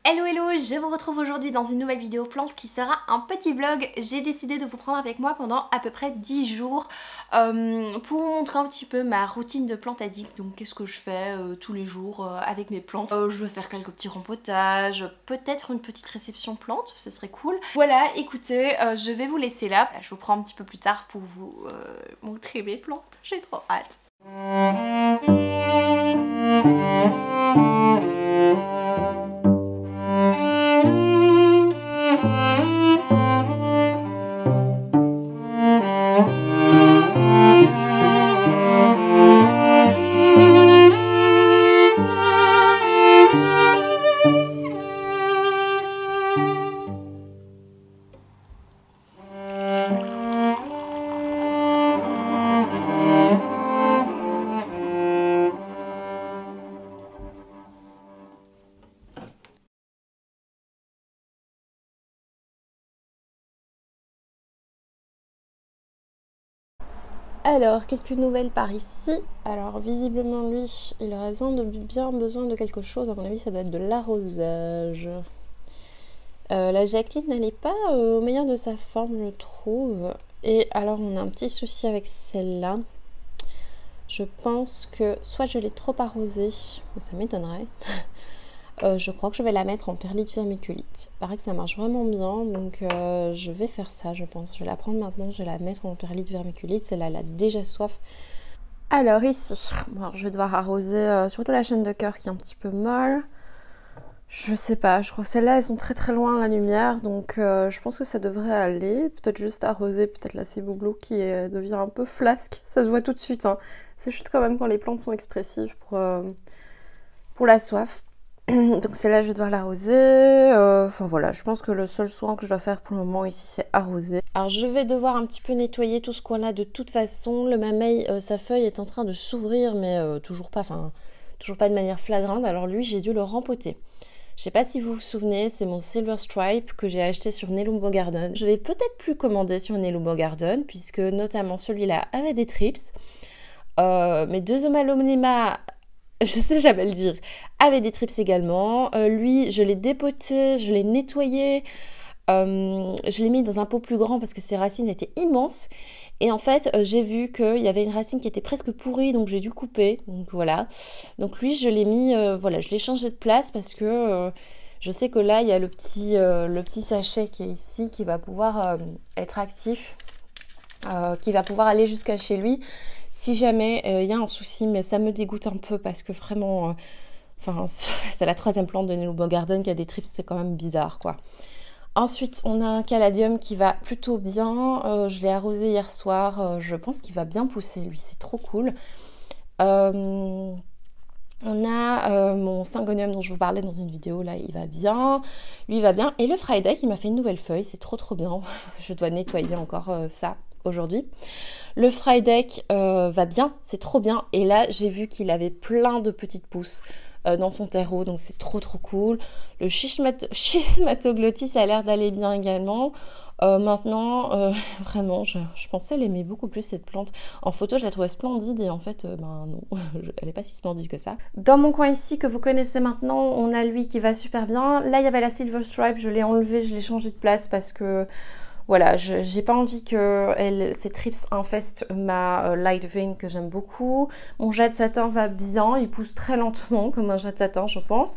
Hello hello, je vous retrouve aujourd'hui dans une nouvelle vidéo plante qui sera un petit vlog. J'ai décidé de vous prendre avec moi pendant à peu près 10 jours pour vous montrer un petit peu ma routine de plante addict. Donc qu'est-ce que je fais tous les jours avec mes plantes. Je vais faire quelques petits rempotages, peut-être une petite réception plante, ce serait cool. Voilà, écoutez, je vais vous laisser là. Je vous prends un petit peu plus tard pour vous montrer mes plantes. J'ai trop hâte. Alors, quelques nouvelles par ici. Alors, visiblement, lui, il aurait bien besoin de quelque chose. À mon avis, ça doit être de l'arrosage. La Jacqueline, elle n'est pas au meilleur de sa forme, je trouve. Et alors, on a un petit souci avec celle-là. Je pense que soit je l'ai trop arrosée, mais ça m'étonnerait. Je crois que je vais la mettre en perlite vermiculite. Il paraît que ça marche vraiment bien, donc je vais faire ça, je pense. Je vais la prendre maintenant, je vais la mettre en perlite vermiculite. Celle-là, elle a déjà soif. Alors ici, bon, je vais devoir arroser surtout la chaîne de cœur qui est un petit peu molle. Je sais pas, je crois que celles-là, elles sont très très loin à la lumière, donc je pense que ça devrait aller. Peut-être juste arroser, peut-être la Cibouglou qui devient un peu flasque. Ça se voit tout de suite, hein. C'est chouette quand même quand les plantes sont expressives pour la soif. Donc celle-là, je vais devoir l'arroser. Enfin voilà, je pense que le seul soin que je dois faire pour le moment ici, c'est arroser. Alors je vais devoir un petit peu nettoyer tout ce coin-là de toute façon. Le mamey, sa feuille est en train de s'ouvrir, mais toujours pas de manière flagrante. Alors lui, j'ai dû le rempoter. Je sais pas si vous vous souvenez, c'est mon Silver Stripe que j'ai acheté sur Nelumbo Garden. Je vais peut-être plus commander sur Nelumbo Garden, puisque notamment celui-là avait des trips. Mes deux Aglaonema, je sais jamais le dire, avait des trips également. Lui, je l'ai dépoté, je l'ai nettoyé, je l'ai mis dans un pot plus grand parce que ses racines étaient immenses. Et en fait, j'ai vu qu'il y avait une racine qui était presque pourrie, donc j'ai dû couper. Donc voilà. Donc lui, je l'ai mis, voilà, je l'ai changé de place parce que je sais que là, il y a le petit sachet qui est ici qui va pouvoir être actif, qui va pouvoir aller jusqu'à chez lui. Si jamais il y a un souci, mais ça me dégoûte un peu parce que vraiment, c'est la 3e plante de Nelumbo Garden qui a des trips, c'est quand même bizarre, quoi. Ensuite, on a un caladium qui va plutôt bien. Je l'ai arrosé hier soir. Je pense qu'il va bien pousser, lui, c'est trop cool. On a mon syngonium dont je vous parlais dans une vidéo, là, il va bien. Lui, il va bien. Et le Friday, il m'a fait une nouvelle feuille, c'est trop bien. Je dois nettoyer encore ça aujourd'hui. Le Friday va bien, c'est trop bien. Et là, j'ai vu qu'il avait plein de petites pousses dans son terreau, donc c'est trop cool. Le Schismatoglotis a l'air d'aller bien également. Maintenant, vraiment, je pensais l'aimer beaucoup plus, cette plante. En photo, je la trouvais splendide et en fait, ben non, elle n'est pas si splendide que ça. Dans mon coin ici, que vous connaissez maintenant, on a lui qui va super bien. Là, il y avait la Silver Stripe, je l'ai enlevée, je l'ai changée de place parce que voilà, j'ai pas envie que ces trips infestent ma light vein que j'aime beaucoup. Mon jade satin va bien, il pousse très lentement comme un jade satin, je pense.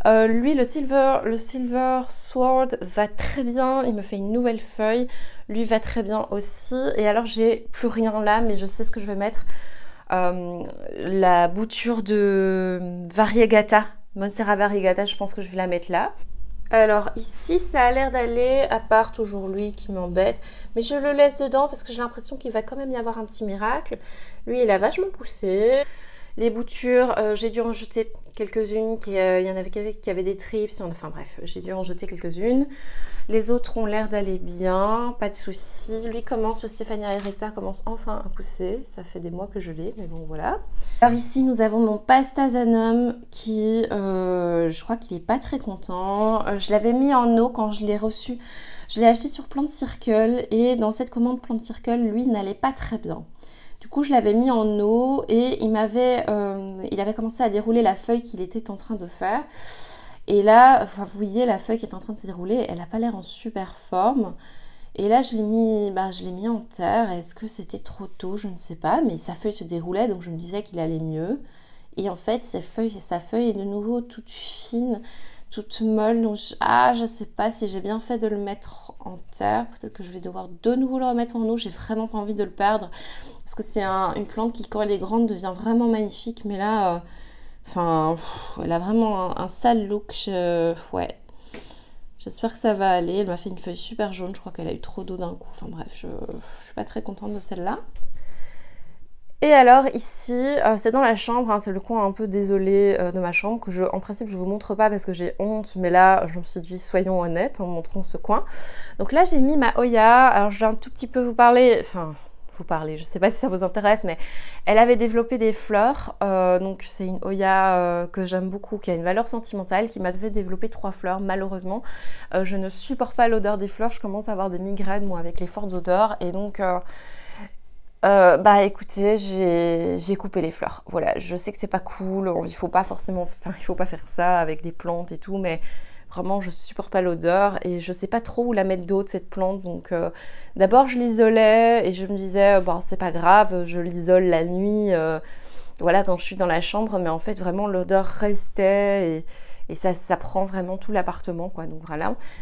Lui, le Silver Sword va très bien, il me fait une nouvelle feuille. Lui va très bien aussi. Et alors, j'ai plus rien là, mais je sais ce que je vais mettre. La bouture de Variegata, Monstera Variegata, je pense que je vais la mettre là. Alors ici ça a l'air d'aller, à part toujours lui qui m'embête, mais je le laisse dedans parce que j'ai l'impression qu'il va quand même y avoir un petit miracle. Lui il a vachement poussé. Les boutures, j'ai dû en jeter quelques-unes, il y en avait qui avaient des trips, enfin bref, j'ai dû en jeter quelques-unes. Les autres ont l'air d'aller bien, pas de soucis. Lui commence, le Stéphania erecta commence enfin à pousser, ça fait des mois que je l'ai, mais bon voilà. Alors ici nous avons mon Pastazanum qui, je crois qu'il est pas très content. Je l'avais mis en eau quand je l'ai reçu. Je l'ai acheté sur Plant Circle et dans cette commande Plant Circle, lui n'allait pas très bien. Du coup, je l'avais mis en eau et il avait commencé à dérouler la feuille qu'il était en train de faire. Et là, enfin, vous voyez la feuille qui est en train de se dérouler, elle n'a pas l'air en super forme. Et là, je l'ai mis en terre. Est-ce que c'était trop tôt? Je ne sais pas. Mais sa feuille se déroulait, donc je me disais qu'il allait mieux. Et en fait, sa feuille est de nouveau toute fine, toute molle. Donc, je sais pas si j'ai bien fait de le mettre en terre. Peut-être que je vais devoir de nouveau le remettre en eau. J'ai vraiment pas envie de le perdre. Parce que c'est une plante qui, quand elle est grande, devient vraiment magnifique. Mais là, elle a vraiment un sale look. Ouais. J'espère que ça va aller. Elle m'a fait une feuille super jaune. Je crois qu'elle a eu trop d'eau d'un coup. Enfin bref, je suis pas très contente de celle-là. Et alors ici, c'est dans la chambre, hein, c'est le coin un peu désolé de ma chambre que en principe je vous montre pas parce que j'ai honte, mais là je me suis dit soyons honnêtes en montrant ce coin. Donc là j'ai mis ma Hoya, alors je vais un tout petit peu vous parler, je sais pas si ça vous intéresse, mais elle avait développé des fleurs, donc c'est une Hoya que j'aime beaucoup, qui a une valeur sentimentale, qui m'a fait développer 3 fleurs, malheureusement. Je ne supporte pas l'odeur des fleurs, je commence à avoir des migraines moi avec les fortes odeurs, et donc... écoutez, j'ai coupé les fleurs. Voilà, je sais que c'est pas cool, il faut pas faire ça avec des plantes et tout, mais vraiment je supporte pas l'odeur et je sais pas trop où la mettre d'autre cette plante. Donc d'abord je l'isolais et je me disais bon c'est pas grave, je l'isole la nuit, voilà quand je suis dans la chambre, mais en fait vraiment l'odeur restait et ça prend vraiment tout l'appartement quoi. Donc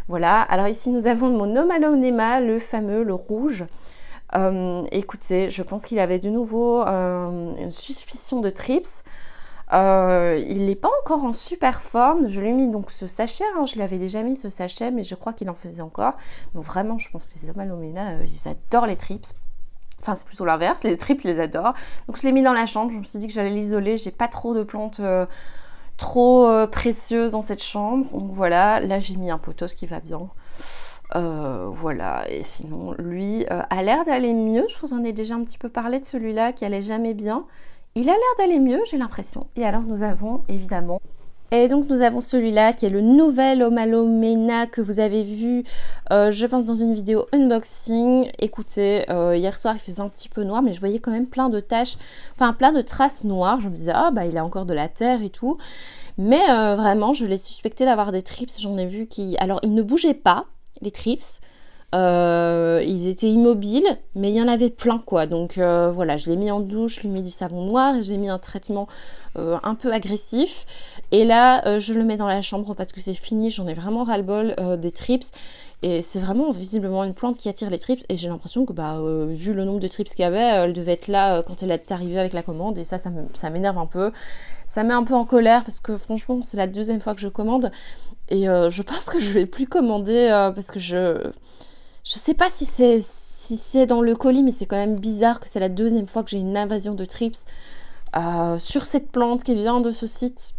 voilà. Alors ici nous avons mon Omalonema, le fameux, le rouge. Écoutez, je pense qu'il avait de nouveau une suspicion de trips. Il n'est pas encore en super forme. Je lui ai mis donc ce sachet, hein, je lui avais déjà mis ce sachet, mais je crois qu'il en faisait encore. Donc vraiment, je pense que les Omalomena, ils adorent les trips. Enfin, c'est plutôt l'inverse, les trips, ils les adorent. Donc je l'ai mis dans la chambre, je me suis dit que j'allais l'isoler. J'ai pas trop de plantes trop précieuses dans cette chambre. Donc voilà, là j'ai mis un pothos qui va bien. Voilà, et sinon lui a l'air d'aller mieux. Je vous en ai déjà un petit peu parlé de celui-là qui allait jamais bien. Il a l'air d'aller mieux, j'ai l'impression. Et alors nous avons évidemment celui-là qui est le nouvel Omalomena que vous avez vu je pense dans une vidéo unboxing. Écoutez, hier soir il faisait un petit peu noir, mais je voyais quand même plein de taches, enfin plein de traces noires. Je me disais il a encore de la terre et tout, mais vraiment je l'ai suspecté d'avoir des trips. J'en ai vu alors il ne bougeait pas les trips, ils étaient immobiles, mais il y en avait plein quoi. Donc voilà, je l'ai mis en douche, je lui ai mis du savon noir et j'ai mis un traitement un peu agressif. Et là, je le mets dans la chambre parce que c'est fini, j'en ai vraiment ras-le-bol des trips. Et c'est vraiment visiblement une plante qui attire les trips. Et j'ai l'impression que, vu le nombre de trips qu'il y avait, elle devait être là quand elle est arrivée avec la commande. Et ça m'énerve un peu. Ça met un peu en colère parce que franchement, c'est la 2e fois que je commande. Et je pense que je vais plus commander parce que je sais pas si c'est dans le colis, mais c'est quand même bizarre que c'est la 2e fois que j'ai une invasion de trips sur cette plante qui vient de ce site.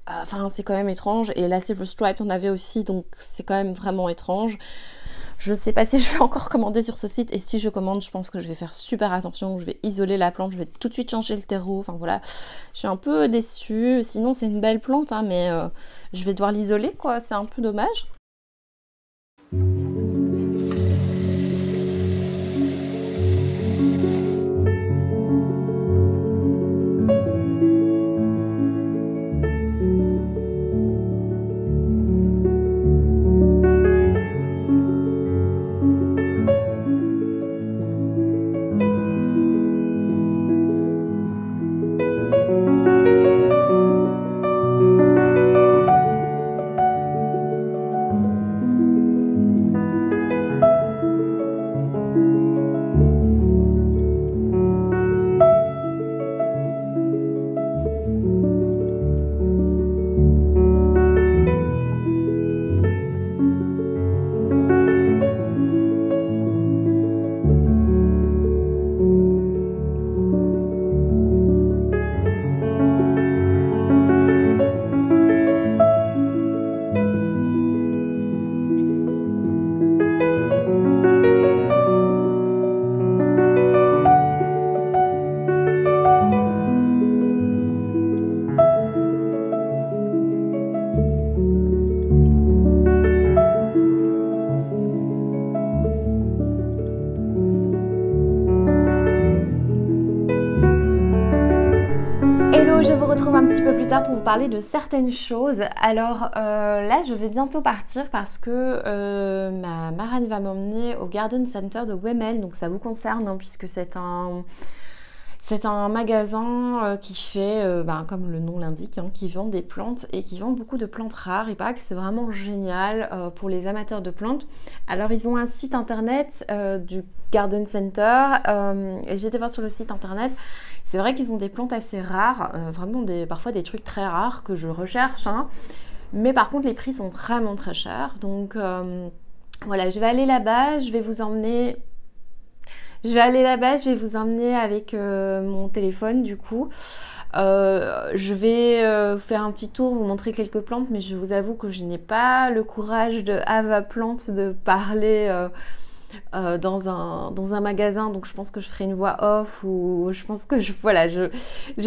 Enfin, c'est quand même étrange. Et la Silver Stripe, on avait aussi, donc c'est quand même vraiment étrange. Je sais pas si je vais encore commander sur ce site. Et si je commande, je pense que je vais faire super attention. Je vais isoler la plante, je vais tout de suite changer le terreau. Enfin voilà, je suis un peu déçue. Sinon, c'est une belle plante, hein, mais je vais devoir l'isoler, quoi. C'est un peu dommage. tard pour vous parler de certaines choses. Alors là, je vais bientôt partir parce que ma marraine va m'emmener au Garden Center de Wemel, donc ça vous concerne hein, puisque c'est un magasin qui fait, comme le nom l'indique, hein, qui vend des plantes et qui vend beaucoup de plantes rares. Il paraît que c'est vraiment génial pour les amateurs de plantes. Alors ils ont un site internet du Garden Center et j'ai été voir sur le site internet. C'est vrai qu'ils ont des plantes assez rares, vraiment parfois des trucs très rares que je recherche. Hein. Mais par contre les prix sont vraiment très chers. Donc voilà, je vais aller là-bas, je vais vous emmener... avec mon téléphone du coup. Je vais faire un petit tour, vous montrer quelques plantes, mais je vous avoue que je n'ai pas le courage de Avaplante de parler dans un magasin, donc je pense que je ferai une voix off ou je pense que je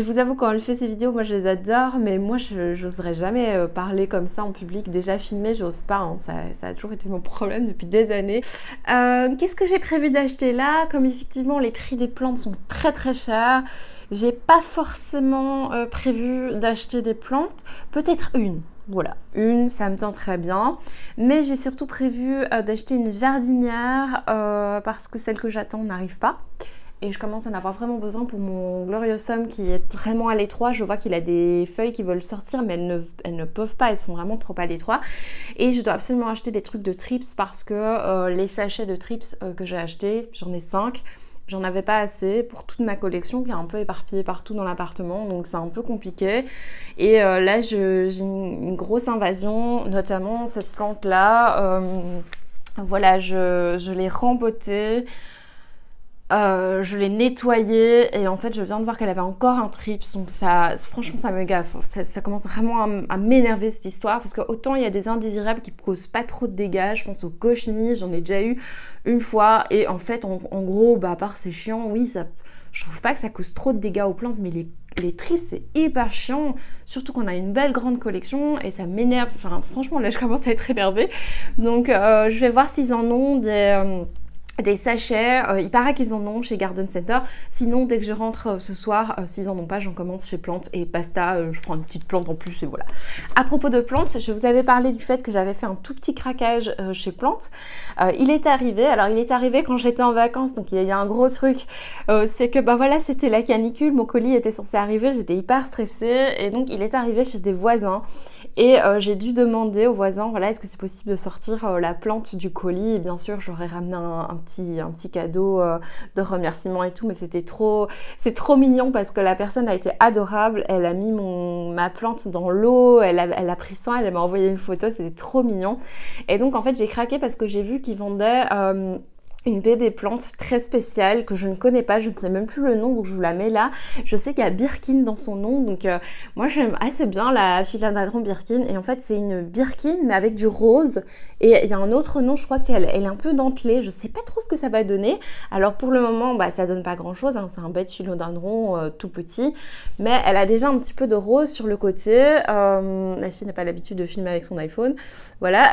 vous avoue quand elle fait ces vidéos, moi je les adore, mais moi je n'oserais jamais parler comme ça en public. Déjà filmé, j'ose pas, hein, ça a toujours été mon problème depuis des années. Qu'est-ce que j'ai prévu d'acheter là? Comme effectivement les prix des plantes sont très très chers, j'ai pas forcément prévu d'acheter des plantes, peut-être une. Voilà, une, ça me tente très bien. Mais j'ai surtout prévu d'acheter une jardinière parce que celle que j'attends n'arrive pas. Et je commence à en avoir vraiment besoin pour mon Gloriosum qui est vraiment à l'étroit. Je vois qu'il a des feuilles qui veulent sortir, mais elles ne peuvent pas, elles sont vraiment trop à l'étroit. Et je dois absolument acheter des trucs de trips parce que les sachets de trips que j'ai achetés, j'en ai 5. J'en avais pas assez pour toute ma collection qui est un peu éparpillée partout dans l'appartement, donc c'est un peu compliqué. Et là, j'ai une grosse invasion, notamment cette plante-là. Voilà, je l'ai rembotée, je l'ai nettoyée et en fait, je viens de voir qu'elle avait encore un trips. Donc ça, franchement, ça me gaffe. Ça commence vraiment à m'énerver cette histoire parce que autant il y a des indésirables qui causent pas trop de dégâts. Je pense aux cochenilles, j'en ai déjà eu une fois et en fait en gros à part c'est chiant, oui je trouve pas que ça cause trop de dégâts aux plantes, mais les trips c'est hyper chiant, surtout qu'on a une belle grande collection et ça m'énerve, enfin franchement là je commence à être énervée, donc je vais voir s'ils en ont des sachets, il paraît qu'ils en ont chez Garden Center. Sinon, dès que je rentre ce soir, s'ils en ont pas, j'en commence chez Plantes et basta, je prends une petite plante en plus et voilà. À propos de Plantes, je vous avais parlé du fait que j'avais fait un tout petit craquage chez Plantes. Il est arrivé quand j'étais en vacances, donc il y a un gros truc, c'est que voilà, c'était la canicule, mon colis était censé arriver, j'étais hyper stressée et donc il est arrivé chez des voisins. Et j'ai dû demander aux voisins, voilà, est-ce que c'est possible de sortir la plante du colis? Et bien sûr, j'aurais ramené un petit cadeau de remerciement et tout, mais c'est trop mignon parce que la personne a été adorable. Elle a mis ma plante dans l'eau, elle a pris soin, elle m'a envoyé une photo, c'était trop mignon. Et donc en fait, j'ai craqué parce que j'ai vu qu'ils vendaient une bébé plante très spéciale que je ne connais pas, je ne sais même plus le nom, donc je vous la mets là. Je sais qu'il y a Birkin dans son nom, donc moi j'aime assez bien la Philodendron Birkin, et en fait c'est une Birkin mais avec du rose, et il y a un autre nom, je crois que elle est un peu dentelée, je sais pas trop ce que ça va donner. Alors pour le moment, ça donne pas grand chose, hein, c'est un bête Philodendron tout petit, mais elle a déjà un petit peu de rose sur le côté. La fille n'a pas l'habitude de filmer avec son iPhone, voilà.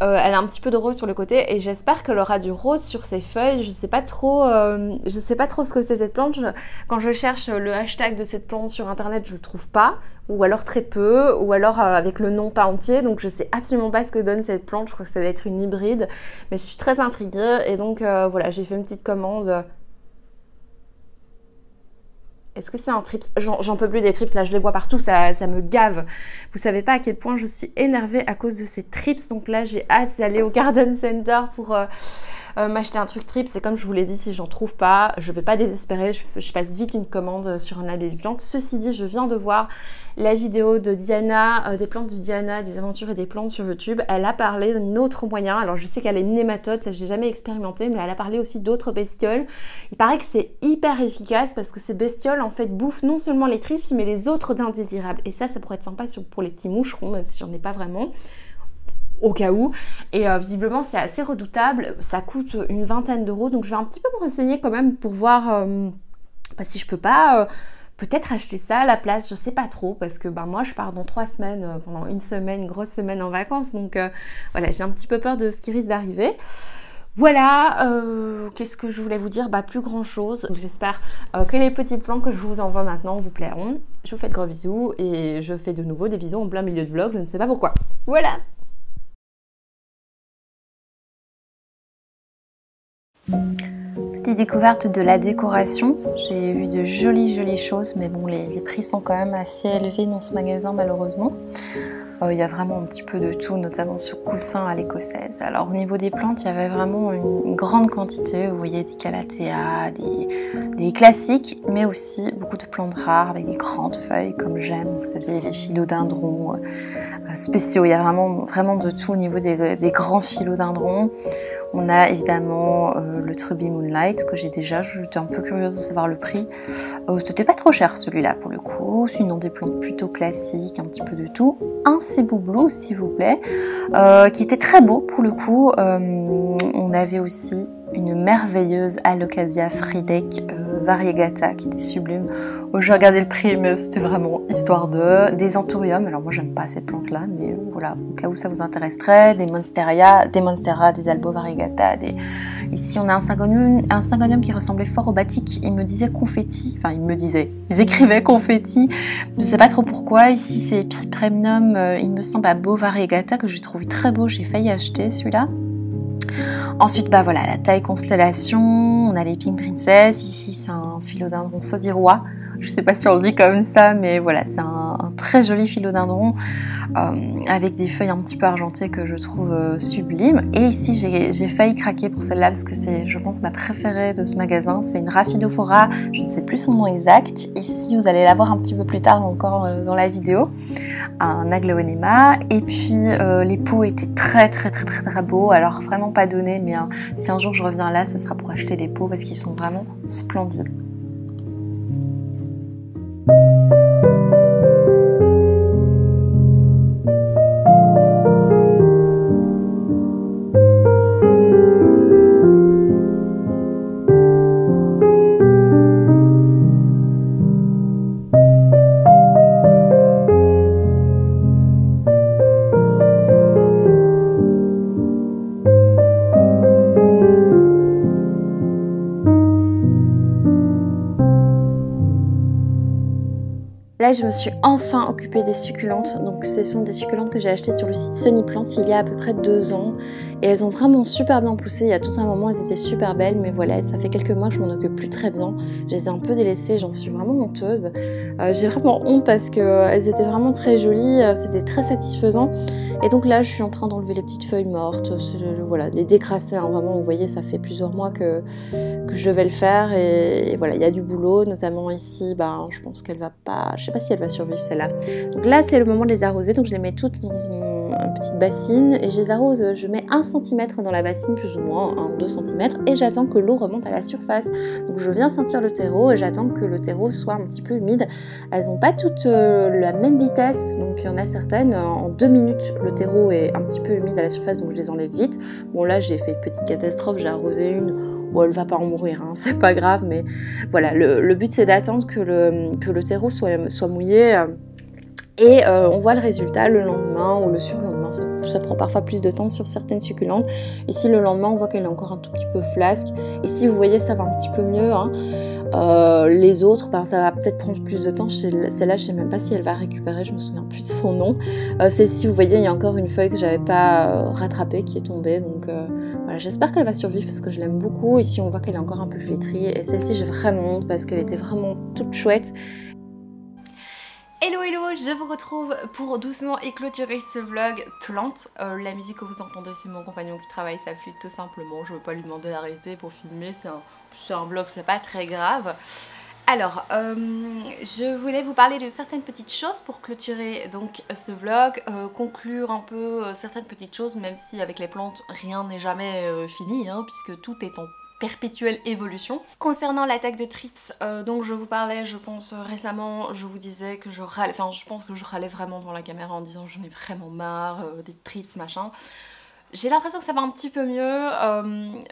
Elle a un petit peu de rose sur le côté, et j'espère qu'elle aura du rose sur ses feuilles. Je sais pas trop ce que c'est cette plante. Quand je cherche le hashtag de cette plante sur internet, je le trouve pas, ou alors très peu, ou alors avec le nom pas entier, donc je sais absolument pas ce que donne cette plante. Je crois que ça doit être une hybride, mais je suis très intriguée et donc voilà, j'ai fait une petite commande. Est-ce que c'est un trips? J'en peux plus des trips, là je les vois partout, ça me gave. Vous savez pas à quel point je suis énervée à cause de ces trips, donc là j'ai hâte d'aller au Garden Center pour m'acheter un truc trips. Et comme je vous l'ai dit, si j'en trouve pas, je vais pas désespérer, je passe vite une commande sur un label de plantes. Ceci dit, je viens de voir la vidéo de Diana, des plantes de Diana, des aventures et des plantes sur YouTube. Elle a parlé d'un autre moyen. Alors je sais qu'elle est nématode, ça j'ai jamais expérimenté, mais elle a parlé aussi d'autres bestioles. Il paraît que c'est hyper efficace parce que ces bestioles en fait bouffent non seulement les trips mais les autres indésirables. Et ça pourrait être sympa pour les petits moucherons, même si j'en ai pas vraiment, au cas où. Et visiblement c'est assez redoutable, ça coûte une vingtaine d'euros, donc je vais un petit peu me renseigner quand même pour voir si je peux pas peut-être acheter ça à la place, je sais pas trop, parce que moi je pars dans 3 semaines, pendant une semaine, une grosse semaine en vacances, donc voilà, j'ai un petit peu peur de ce qui risque d'arriver. Voilà, qu'est-ce que je voulais vous dire? Bah plus grand chose. J'espère que les petits plans que je vous envoie maintenant vous plairont. Je vous fais de gros bisous et je fais de nouveau des bisous en plein milieu de vlog, je ne sais pas pourquoi. Voilà! Petite découverte de la décoration. J'ai eu de jolies choses, mais bon, les prix sont quand même assez élevés dans ce magasin malheureusement. Il y a vraiment un petit peu de tout, notamment ce coussin à l'écossaise. Alors au niveau des plantes, il y avait vraiment une grande quantité. Vous voyez des calatheas, des classiques, mais aussi beaucoup de plantes rares avec des grandes feuilles comme j'aime. Vous savez, les philodendrons spéciaux. Il y a vraiment de tout au niveau des grands philodendrons. On a évidemment le Truby Moonlight que j'ai déjà, j'étais un peu curieuse de savoir le prix. C'était pas trop cher celui-là pour le coup, sinon des plantes plutôt classiques, un petit peu de tout. Un Cebu Blue s'il vous plaît, qui était très beau pour le coup. On avait aussi une merveilleuse Alocasia Friedeck variegata qui était sublime. J'ai regardé le prix mais c'était vraiment histoire de. Des Anthurium, alors moi j'aime pas ces plantes là mais voilà, au cas où ça vous intéresserait. Des Monstera, des Albo variegata, ici on a un syngonium qui ressemblait fort au batik. Il me disait confetti, enfin ils écrivaient confetti, je sais pas trop pourquoi. Ici c'est Pipremnum, il me semble à Beau variegata que j'ai trouvé très beau, j'ai failli acheter celui-là. Ensuite, bah voilà, la taille constellation, on a les Pink Princess, ici c'est un philodendron sodirois, je sais pas si on le dit comme ça, mais voilà, c'est un très joli philodendron avec des feuilles un petit peu argentées que je trouve sublimes. Et ici, j'ai failli craquer pour celle-là parce que c'est, je pense, ma préférée de ce magasin, c'est une Rhaphidophora, je ne sais plus son nom exact. Ici, vous allez la voir un petit peu plus tard encore dans la vidéo. Un Aglaonema, et puis les pots étaient très beaux, alors vraiment pas donné, mais si un jour je reviens là, ce sera pour acheter des pots parce qu'ils sont vraiment splendides. Là, je me suis enfin occupée des succulentes. Donc, ce sont des succulentes que j'ai achetées sur le site Sunny Plant il y a à peu près 2 ans. Et elles ont vraiment super bien poussé. Il y a tout un moment, elles étaient super belles. Mais voilà, ça fait quelques mois que je m'en occupe plus très bien. Je les ai un peu délaissées, j'en suis vraiment honteuse. J'ai vraiment honte parce qu'elles étaient vraiment très jolies. C'était très satisfaisant. Et donc là, je suis en train d'enlever les petites feuilles mortes. Voilà, les décrasser. Hein, vraiment, vous voyez, ça fait plusieurs mois que je devais le faire. Et voilà, il y a du boulot. Notamment ici, ben, je pense qu'elle va pas... Je sais pas si elle va survivre celle-là. Donc là, c'est le moment de les arroser. Donc je les mets toutes dans une petite bassine. Et je les arrose, je mets 1 cm dans la bassine, plus ou moins, 1-2 cm. Et j'attends que l'eau remonte à la surface. Donc je viens sentir le terreau et j'attends que le terreau soit un petit peu humide. Elles n'ont pas toutes la même vitesse. Donc il y en a certaines, en 2 minutes, le terreau est un petit peu humide à la surface. Donc je les enlève vite. Bon là, j'ai fait une petite catastrophe. J'ai arrosé une. Bon, elle va pas en mourir, hein, c'est pas grave, mais voilà, le but c'est d'attendre que le terreau soit mouillé et on voit le résultat le lendemain ou le surlendemain. Ça prend parfois plus de temps sur certaines succulentes. Ici, le lendemain, on voit qu'elle est encore un tout petit peu flasque. Ici, vous voyez, ça va un petit peu mieux. Hein. Les autres, ben, ça va peut-être prendre plus de temps. Celle-là, je sais même pas si elle va récupérer, je me souviens plus de son nom. Celle-ci, vous voyez, il y a encore une feuille que j'avais pas rattrapée qui est tombée. Donc voilà, j'espère qu'elle va survivre parce que je l'aime beaucoup. Ici, on voit qu'elle est encore un peu flétrie. Et celle-ci, j'ai vraiment honte parce qu'elle était vraiment toute chouette. Hello hello, je vous retrouve pour doucement clôturer ce vlog plante. La musique que vous entendez, c'est mon compagnon qui travaille sa flûte tout simplement. Je ne veux pas lui demander d'arrêter pour filmer, c'est un vlog, c'est pas très grave. Alors, je voulais vous parler de certaines petites choses pour clôturer donc ce vlog, conclure un peu certaines petites choses, même si avec les plantes rien n'est jamais fini, hein, puisque tout est en perpétuelle évolution. Concernant l'attaque de trips, donc je vous parlais, je pense récemment, je vous disais que je pense que je râlais vraiment devant la caméra en disant j'en ai vraiment marre des trips machin. J'ai l'impression que ça va un petit peu mieux,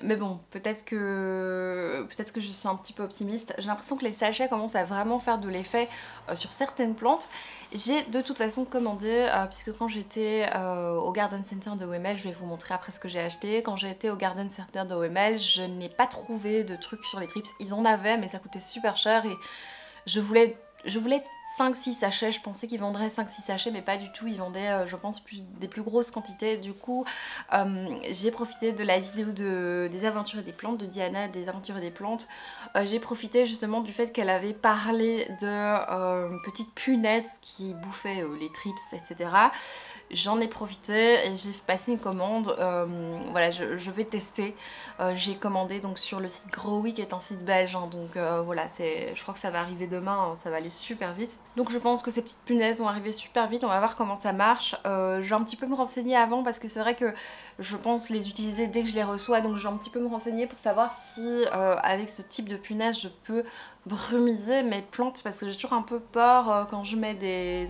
mais bon, peut-être que je suis un petit peu optimiste. J'ai l'impression que les sachets commencent à vraiment faire de l'effet sur certaines plantes. J'ai de toute façon commandé, puisque quand j'étais au Garden Center de Wemel, je vais vous montrer après ce que j'ai acheté. Quand j'ai été au Garden Center de Wemel, je n'ai pas trouvé de trucs sur les trips. Ils en avaient, mais ça coûtait super cher et je voulais 5-6 sachets, je pensais qu'ils vendraient 5-6 sachets, mais pas du tout, ils vendaient je pense des plus grosses quantités. Du coup j'ai profité de la vidéo des aventures des plantes, de Diana des aventures des plantes. J'ai profité justement du fait qu'elle avait parlé de petites punaises qui bouffaient les trips, etc. J'en ai profité et j'ai passé une commande. Voilà, je vais tester. J'ai commandé donc sur le site Growy qui est un site belge, hein, donc voilà, je crois que ça va arriver demain, hein, ça va aller super vite. Donc je pense que ces petites punaises vont arriver super vite, on va voir comment ça marche. Je vais un petit peu me renseigner avant parce que c'est vrai que je pense les utiliser dès que je les reçois, donc je vais un petit peu me renseigner pour savoir si avec ce type de punaise je peux brumiser mes plantes, parce que j'ai toujours un peu peur quand je mets des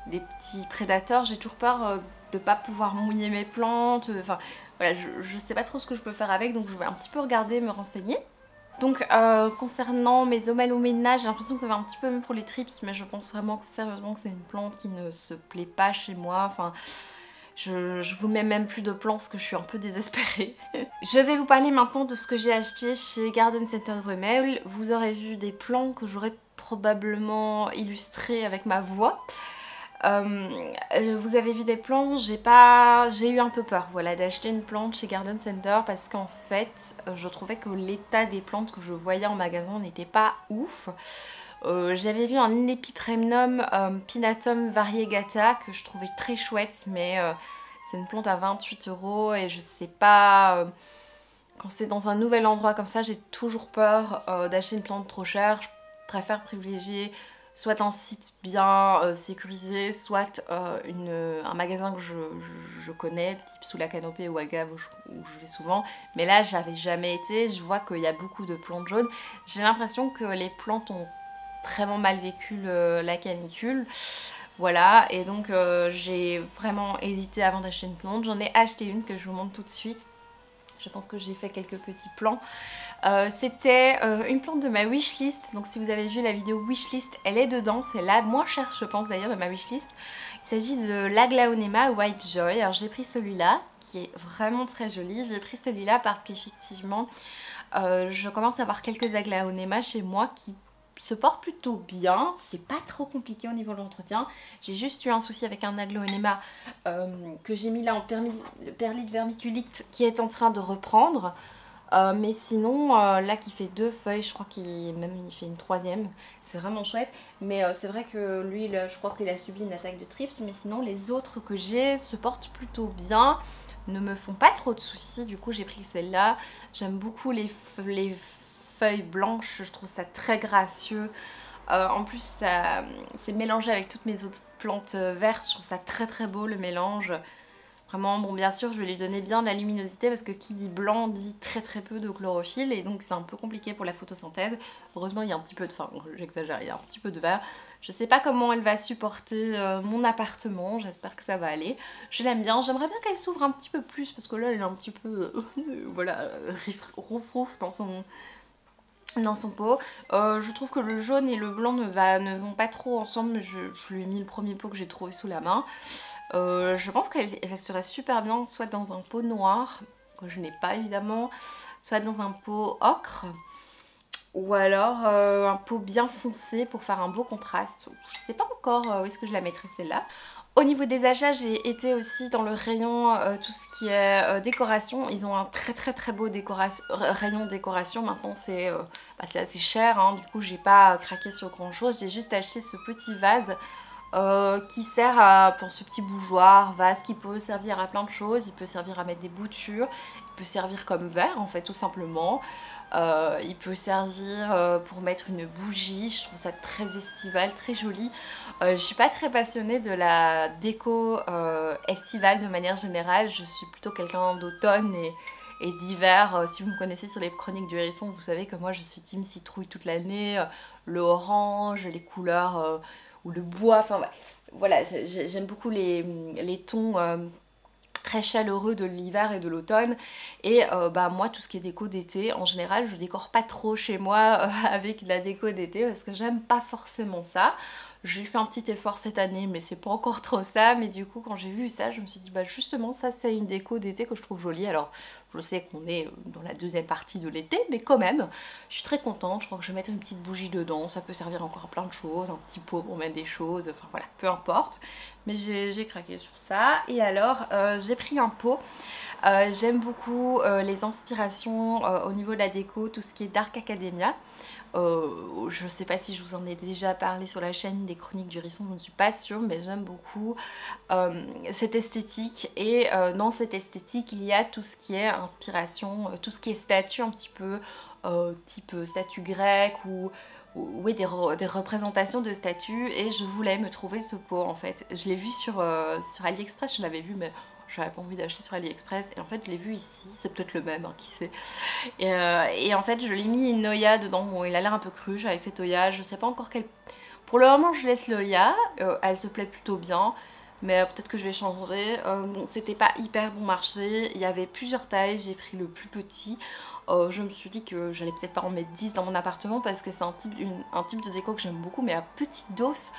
petits prédateurs, j'ai toujours peur de pas pouvoir mouiller mes plantes, enfin voilà, je sais pas trop ce que je peux faire avec, donc je vais un petit peu regarder, me renseigner. Donc concernant mes oméloménages, j'ai l'impression que ça va un petit peu mieux pour les trips, mais je pense vraiment que sérieusement que c'est une plante qui ne se plaît pas chez moi, enfin je vous mets même plus de plants parce que je suis un peu désespérée. Je vais vous parler maintenant de ce que j'ai acheté chez Garden Center de Wemel. Vous aurez vu des plants que j'aurais probablement illustrés avec ma voix. Vous avez vu des plantes, j'ai eu un peu peur, voilà, d'acheter une plante chez Garden Center parce qu'en fait je trouvais que l'état des plantes que je voyais en magasin n'était pas ouf. J'avais vu un Epipremnum Pinatum variegata que je trouvais très chouette, mais c'est une plante à 28 € et je sais pas, quand c'est dans un nouvel endroit comme ça, j'ai toujours peur d'acheter une plante trop chère. Je préfère privilégier soit un site bien sécurisé, soit un magasin que je connais, type Sous la Canopée ou à Gave où je vais souvent. Mais là, j'avais jamais été, je vois qu'il y a beaucoup de plantes jaunes. J'ai l'impression que les plantes ont vraiment mal vécu la canicule. Voilà, et donc j'ai vraiment hésité avant d'acheter une plante. J'en ai acheté une que je vous montre tout de suite. Je pense que j'ai fait quelques petits plans. C'était une plante de ma wishlist. Donc si vous avez vu la vidéo wishlist, elle est dedans. C'est la moins chère, je pense d'ailleurs, de ma wishlist. Il s'agit de l'Aglaonema White Joy. Alors j'ai pris celui-là, qui est vraiment très joli. J'ai pris celui-là parce qu'effectivement, je commence à avoir quelques Aglaonema chez moi qui se portent plutôt bien. C'est pas trop compliqué au niveau de l'entretien. J'ai juste eu un souci avec un Aglaonema que j'ai mis là en perlite vermiculite qui est en train de reprendre. Mais sinon, là qui fait 2 feuilles, je crois qu'il fait une 3e. C'est vraiment chouette. Mais c'est vrai que lui, là, je crois qu'il a subi une attaque de trips. Mais sinon, les autres que j'ai se portent plutôt bien, ne me font pas trop de soucis. Du coup, j'ai pris celle-là. J'aime beaucoup les feuilles blanches. Je trouve ça très gracieux. En plus, c'est mélangé avec toutes mes autres plantes vertes. Je trouve ça très très beau le mélange. Vraiment, bon, bien sûr, je vais lui donner bien de la luminosité parce que qui dit blanc dit très très peu de chlorophylle et donc c'est un peu compliqué pour la photosynthèse. Heureusement, il y a un petit peu de... Enfin, j'exagère, il y a un petit peu de vert. Je sais pas comment elle va supporter mon appartement, j'espère que ça va aller. Je l'aime bien, j'aimerais bien qu'elle s'ouvre un petit peu plus parce que là, elle est un petit peu... voilà, rouf-rouf dans son pot. Je trouve que le jaune et le blanc ne vont pas trop ensemble. Je lui ai mis le premier pot que j'ai trouvé sous la main. Je pense qu'elle serait super bien soit dans un pot noir, que je n'ai pas évidemment, soit dans un pot ocre, ou alors un pot bien foncé pour faire un beau contraste. Je sais pas encore où est-ce que je la mettrai celle-là. Au niveau des achats, j'ai été aussi dans le rayon tout ce qui est décoration. Ils ont un très très très beau rayon décoration. Maintenant c'est assez cher, hein. Du coup j'ai pas craqué sur grand chose. J'ai juste acheté ce petit vase qui sert pour ce petit bougeoir, vase qui peut servir à plein de choses. Il peut servir à mettre des boutures, il peut servir comme verre en fait tout simplement. Il peut servir pour mettre une bougie, je trouve ça très estival, très joli. Je suis pas très passionnée de la déco estivale de manière générale, je suis plutôt quelqu'un d'automne et d'hiver. Si vous me connaissez sur les chroniques du hérisson, vous savez que moi je suis team citrouille toute l'année, le orange, les couleurs ou le bois, enfin voilà, j'aime beaucoup les tons très chaleureux de l'hiver et de l'automne. Et bah moi tout ce qui est déco d'été, en général je décore pas trop chez moi avec de la déco d'été parce que j'aime pas forcément ça. J'ai fait un petit effort cette année mais c'est pas encore trop ça, mais du coup quand j'ai vu ça je me suis dit bah justement ça c'est une déco d'été que je trouve jolie. Alors je sais qu'on est dans la deuxième partie de l'été mais quand même je suis très contente. Je crois que je vais mettre une petite bougie dedans, ça peut servir encore à plein de choses, un petit pot pour mettre des choses, enfin voilà, peu importe. Mais j'ai craqué sur ça. Et alors j'ai pris un pot. J'aime beaucoup les inspirations au niveau de la déco, tout ce qui est Dark Academia. Je sais pas si je vous en ai déjà parlé sur la chaîne des chroniques du Hérisson, je ne suis pas sûre, mais j'aime beaucoup cette esthétique. Et dans cette esthétique il y a tout ce qui est inspiration, tout ce qui est statue un petit peu type statue grecque ou oui, des représentations de statues. Et je voulais me trouver ce pot en fait. Je l'ai vu sur AliExpress, je l'avais vu mais j'avais pas envie d'acheter sur AliExpress. Et en fait je l'ai vu ici, c'est peut-être le même, hein, qui sait. Et en fait je l'ai mis une Oya dedans. Bon, il a l'air un peu cru avec cette Oya, je sais pas encore quelle... Pour le moment je laisse l'Oya, elle se plaît plutôt bien. Mais peut-être que je vais changer. Bon, c'était pas hyper bon marché. Il y avait plusieurs tailles. J'ai pris le plus petit. Je me suis dit que j'allais peut-être pas en mettre 10 dans mon appartement parce que c'est un type de déco que j'aime beaucoup, mais à petite dose.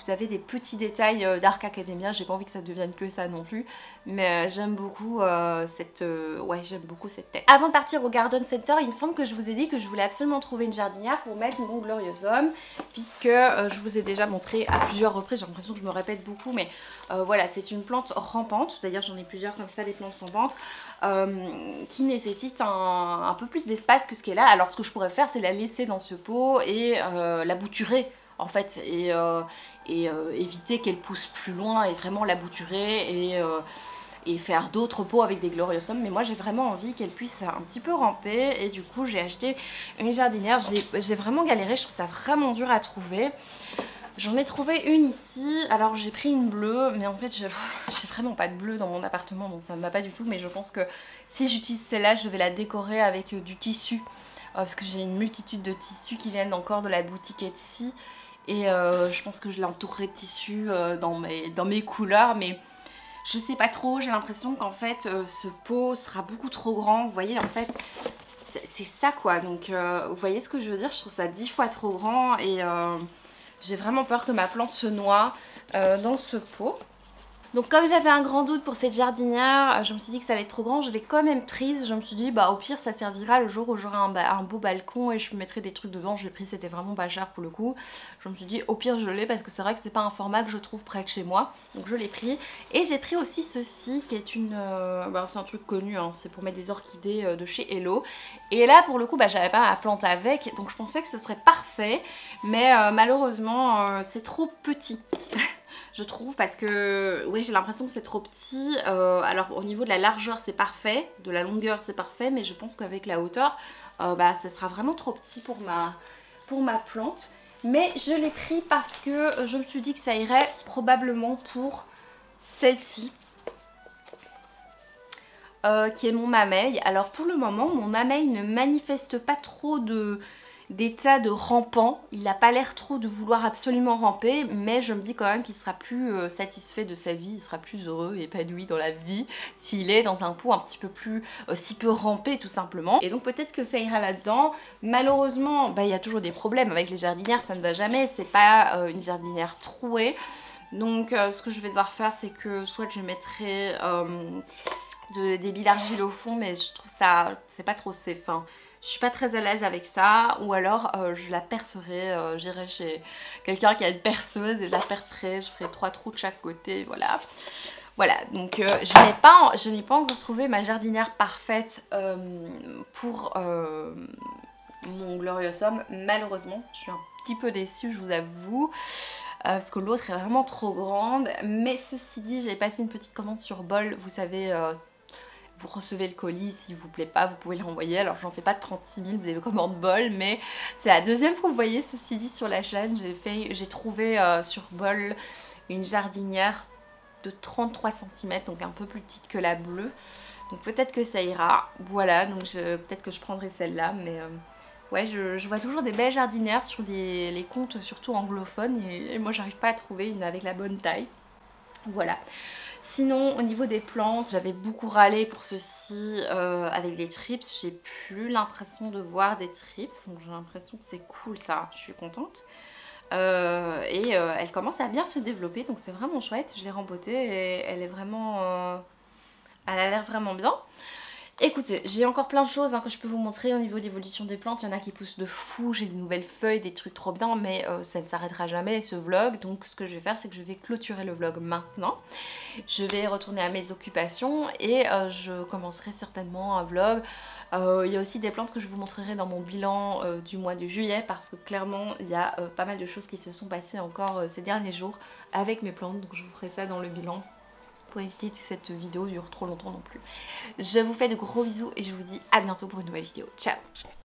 Vous avez des petits détails Dark Academia. J'ai pas envie que ça devienne que ça non plus. Mais j'aime beaucoup j'aime beaucoup cette tête. Avant de partir au Garden Center, il me semble que je vous ai dit que je voulais absolument trouver une jardinière pour mettre mon Glorious Homme. Puisque je vous ai déjà montré à plusieurs reprises. J'ai l'impression que je me répète beaucoup, mais voilà, c'est une plante rampante. D'ailleurs, j'en ai plusieurs comme ça, des plantes rampantes. Qui nécessite un peu plus d'espace que ce qui est là. Alors ce que je pourrais faire c'est la laisser dans ce pot et la bouturer en fait et éviter qu'elle pousse plus loin et vraiment la bouturer et faire d'autres pots avec des Glorious Homme. Mais moi j'ai vraiment envie qu'elle puisse un petit peu ramper et du coup j'ai acheté une jardinière. J'ai vraiment galéré, je trouve ça vraiment dur à trouver. J'en ai trouvé une ici, alors j'ai pris une bleue, mais en fait j'ai vraiment pas de bleu dans mon appartement, donc ça ne va pas du tout. Mais je pense que si j'utilise celle-là, je vais la décorer avec du tissu, parce que j'ai une multitude de tissus qui viennent encore de la boutique Etsy. Et je pense que je l'entourerai de tissu dans mes couleurs, mais je sais pas trop. J'ai l'impression qu'en fait ce pot sera beaucoup trop grand, vous voyez en fait... C'est ça quoi, donc vous voyez ce que je veux dire, je trouve ça 10 fois trop grand et... j'ai vraiment peur que ma plante se noie dans ce pot. Donc comme j'avais un grand doute pour cette jardinière, je me suis dit que ça allait être trop grand, je l'ai quand même prise. Je me suis dit bah au pire ça servira le jour où j'aurai un beau balcon et je mettrai des trucs dedans. Je l'ai pris, c'était vraiment pas cher pour le coup. Je me suis dit au pire je l'ai parce que c'est vrai que c'est pas un format que je trouve près de chez moi. Donc je l'ai pris. Et j'ai pris aussi ceci qui est une... c'est un truc connu, hein, c'est pour mettre des orchidées de chez Hello. Et là pour le coup j'avais pas ma plante avec, donc je pensais que ce serait parfait. Mais malheureusement c'est trop petit. Je trouve parce que oui j'ai l'impression que c'est trop petit. Alors au niveau de la largeur c'est parfait, de la longueur c'est parfait, mais je pense qu'avec la hauteur ça sera vraiment trop petit pour ma plante. Mais je l'ai pris parce que je me suis dit que ça irait probablement pour celle-ci qui est mon mameille. Alors pour le moment mon mameille ne manifeste pas trop d'état de rampant, il n'a pas l'air trop de vouloir absolument ramper, mais je me dis quand même qu'il sera plus satisfait de sa vie, il sera plus heureux et épanoui dans la vie s'il est dans un pot un petit peu plus, s'il peut ramper tout simplement. Et donc peut-être que ça ira là-dedans. Malheureusement, il y a toujours des problèmes avec les jardinières, ça ne va jamais, c'est pas une jardinière trouée. Donc ce que je vais devoir faire c'est que soit je mettrai des billes d'argile au fond, mais je trouve ça, c'est pas trop safe, hein. Je suis pas très à l'aise avec ça, ou alors je la percerai, j'irai chez quelqu'un qui a une perceuse et je la percerai, je ferai 3 trous de chaque côté, voilà. Voilà, donc je n'ai pas encore trouvé ma jardinière parfaite pour mon Glorious Homme, malheureusement. Je suis un petit peu déçue, je vous avoue. Parce que l'autre est vraiment trop grande. Mais ceci dit, j'ai passé une petite commande sur Bol, vous savez... vous recevez le colis, s'il vous plaît pas, vous pouvez le renvoyer. Alors j'en fais pas de 36 000 des commandes Bol, mais c'est la deuxième fois que vous voyez ceci dit sur la chaîne. J'ai trouvé sur Bol une jardinière de 33 cm, donc un peu plus petite que la bleue. Donc peut-être que ça ira. Voilà, donc peut-être que je prendrai celle-là, mais... ouais, je vois toujours des belles jardinières sur les comptes, surtout anglophones, et moi j'arrive pas à trouver une avec la bonne taille. Voilà. Sinon au niveau des plantes, j'avais beaucoup râlé pour ceci avec les trips. J'ai plus l'impression de voir des trips, donc j'ai l'impression que c'est cool ça, je suis contente. Elle commence à bien se développer, donc c'est vraiment chouette. Je l'ai rembotée et elle est vraiment... elle a l'air vraiment bien. Écoutez, j'ai encore plein de choses que je peux vous montrer au niveau de l'évolution des plantes. Il y en a qui poussent de fou, j'ai de nouvelles feuilles, des trucs trop bien, mais ça ne s'arrêtera jamais ce vlog. Donc ce que je vais faire, c'est que je vais clôturer le vlog maintenant. Je vais retourner à mes occupations et je commencerai certainement un vlog. Il y a aussi des plantes que je vous montrerai dans mon bilan du mois de juillet, parce que clairement il y a pas mal de choses qui se sont passées encore ces derniers jours avec mes plantes. Donc je vous ferai ça dans le bilan, pour éviter que cette vidéo dure trop longtemps non plus. Je vous fais de gros bisous et je vous dis à bientôt pour une nouvelle vidéo. Ciao!